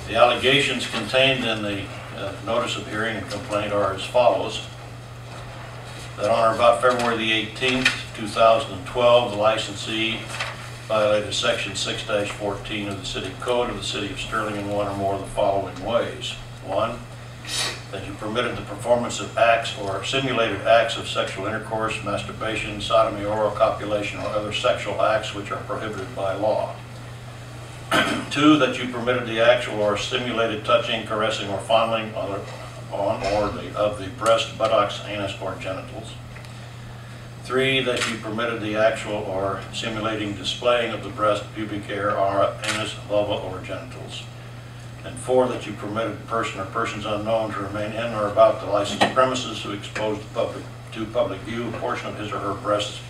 The allegations contained in the notice of hearing and complaint are as follows. That on or about February the 18th, 2012, the licensee violated Section 6-14 of the City Code of the City of Sterling in one or more of the following ways. 1, that you permitted the performance of acts or simulated acts of sexual intercourse, masturbation, sodomy, oral copulation, or other sexual acts which are prohibited by law. 2, that you permitted the actual or simulated touching, caressing, or fondling on of the breast, buttocks, anus, or genitals. 3, that you permitted the actual or simulating displaying of the breast, pubic hair, or anus, vulva, or genitals. And 4, that you permitted a person or persons unknown to remain in or about the licensed premises who expose to public view a portion of his or her breasts,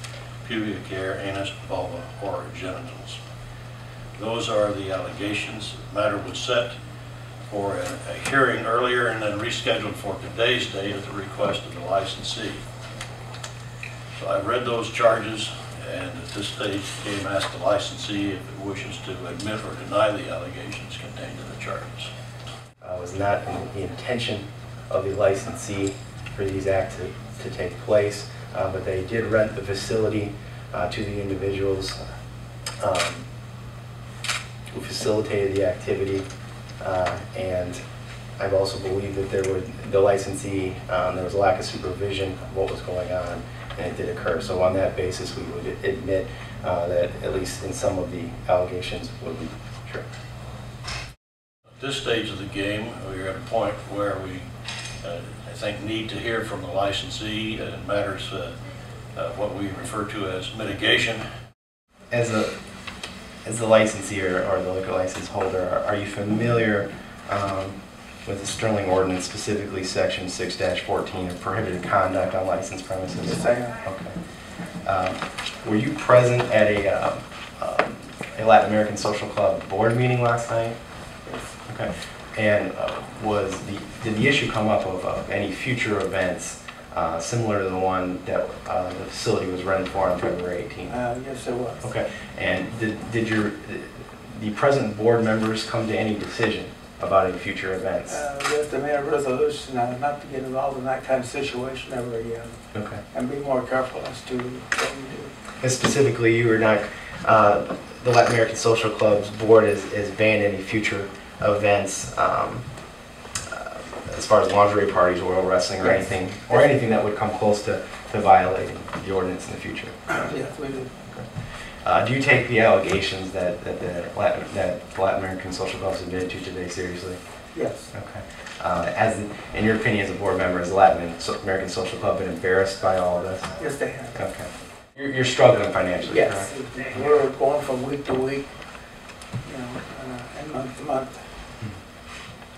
pubic hair, anus, vulva, or genitals. Those are the allegations. The matter was set for a hearing earlier and then rescheduled for today's date at the request of the licensee. So I've read those charges, and at this stage the game asked the licensee if it wishes to admit or deny the allegations contained in the charges. It was not the intention of the licensee for these acts to take place, but they did rent the facility to the individuals who facilitated the activity, and I've also believed that the licensee, there was a lack of supervision of what was going on, and it did occur. So on that basis, we would admit that at least in some of the allegations would be true. At this stage of the game, we're at a point where we, I think, need to hear from the licensee. It matters what we refer to as mitigation. As the licensee or the liquor license holder, are you familiar with the Sterling Ordinance, specifically Section 6-14 of prohibited conduct on licensed premises? Yes, I am. Okay. Were you present at a Latin American Social Club board meeting last night? Yes. Okay. And did the issue come up of any future events similar to the one that the facility was rented for on February 18th? Yes, it was. Okay. And did the present board members come to any decision about any future events? Yes, they made a resolution not to get involved in that kind of situation ever again. Okay. And be more careful as to what we do. And specifically, you were not, the Latin American Social Club's board has banned any future events as far as lingerie parties, oil wrestling, or anything, that would come close to violating the ordinance in the future. Yes, we do. Okay. Do you take the allegations that the Latin American Social Club admitted to today seriously? Yes. Okay. In your opinion, as a board member, has the Latin American Social Club been embarrassed by all of this? Yes, they have. Okay. You're struggling financially, yes, correct? We're going from week to week, and month to month,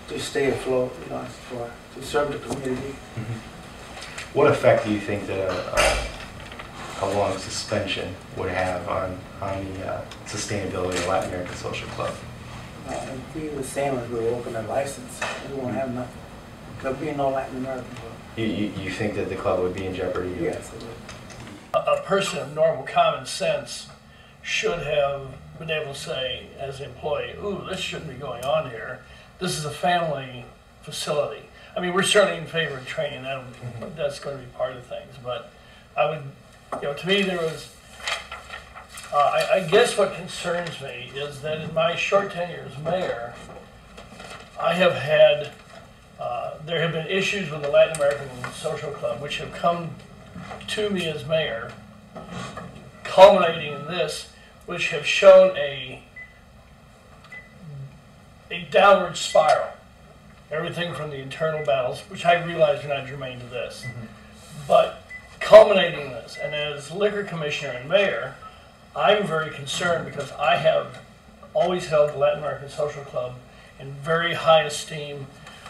to stay afloat, to serve the community. Mm-hmm. What effect do you think that a long suspension would have on the sustainability of the Latin American Social Club? It'd be the same as we open a license. We won't have nothing. There'll be no Latin American club. You think that the club would be in jeopardy? Yes, it would. A person of normal common sense should have been able to say, as an employee, ooh, this shouldn't be going on here. This is a family facility. I mean, we're certainly in favor of training. That's going to be part of things. But I would, to me, there was, I guess what concerns me is that in my short tenure as mayor, I have had, there have been issues with the Latin American Social Club which have come to me as mayor, culminating in this, which have shown a downward spiral. Everything from the internal battles, which I realize are not germane to this, but culminating in this. And as liquor commissioner and mayor, I'm very concerned because I have always held the Latin American Social Club in very high esteem.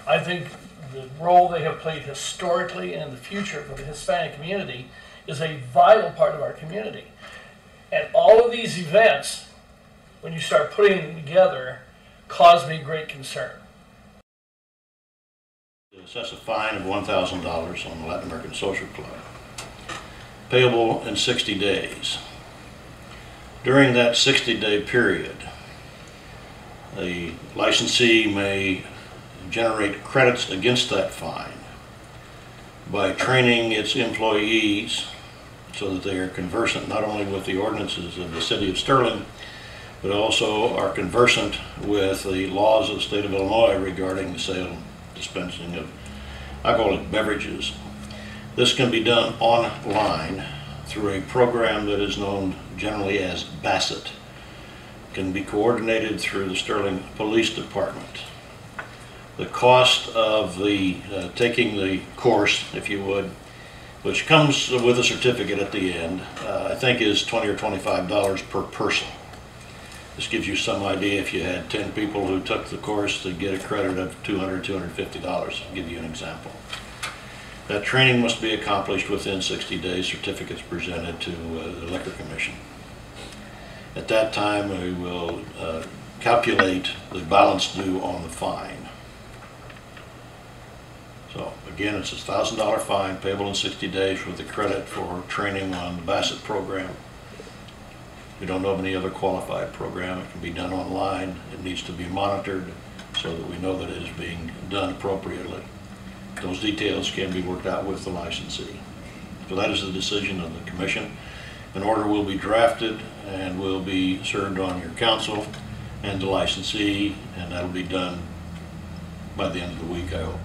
I think the role they have played historically and in the future for the Hispanic community is a vital part of our community. And all of these events, when you start putting them together, cause me great concern. Assess a fine of $1,000 on the Latin American Social Club, payable in 60 days. During that 60-day period, The licensee may generate credits against that fine by training its employees so that they are conversant not only with the ordinances of the city of Sterling, but also are conversant with the laws of the state of Illinois regarding the sale, dispensing of alcoholic beverages. This can be done online through a program that is known generally as Bassett. It can be coordinated through the Sterling Police Department. The cost of the taking the course, if you would, which comes with a certificate at the end, I think is $20 or $25 per person. This gives you some idea. If you had 10 people who took the course, to get a credit of $200, $250. I'll give you an example. That training must be accomplished within 60 days, certificates presented to the Liquor Commission. At that time, we will calculate the balance due on the fine. So again, it's a $1,000 fine payable in 60 days with the credit for training on the Bassett program. We don't know of any other qualified program. It can be done online. It needs to be monitored so that we know that it is being done appropriately. Those details can be worked out with the licensee. So that is the decision of the commission. An order will be drafted and will be served on your council and the licensee, and that'll be done by the end of the week, I hope.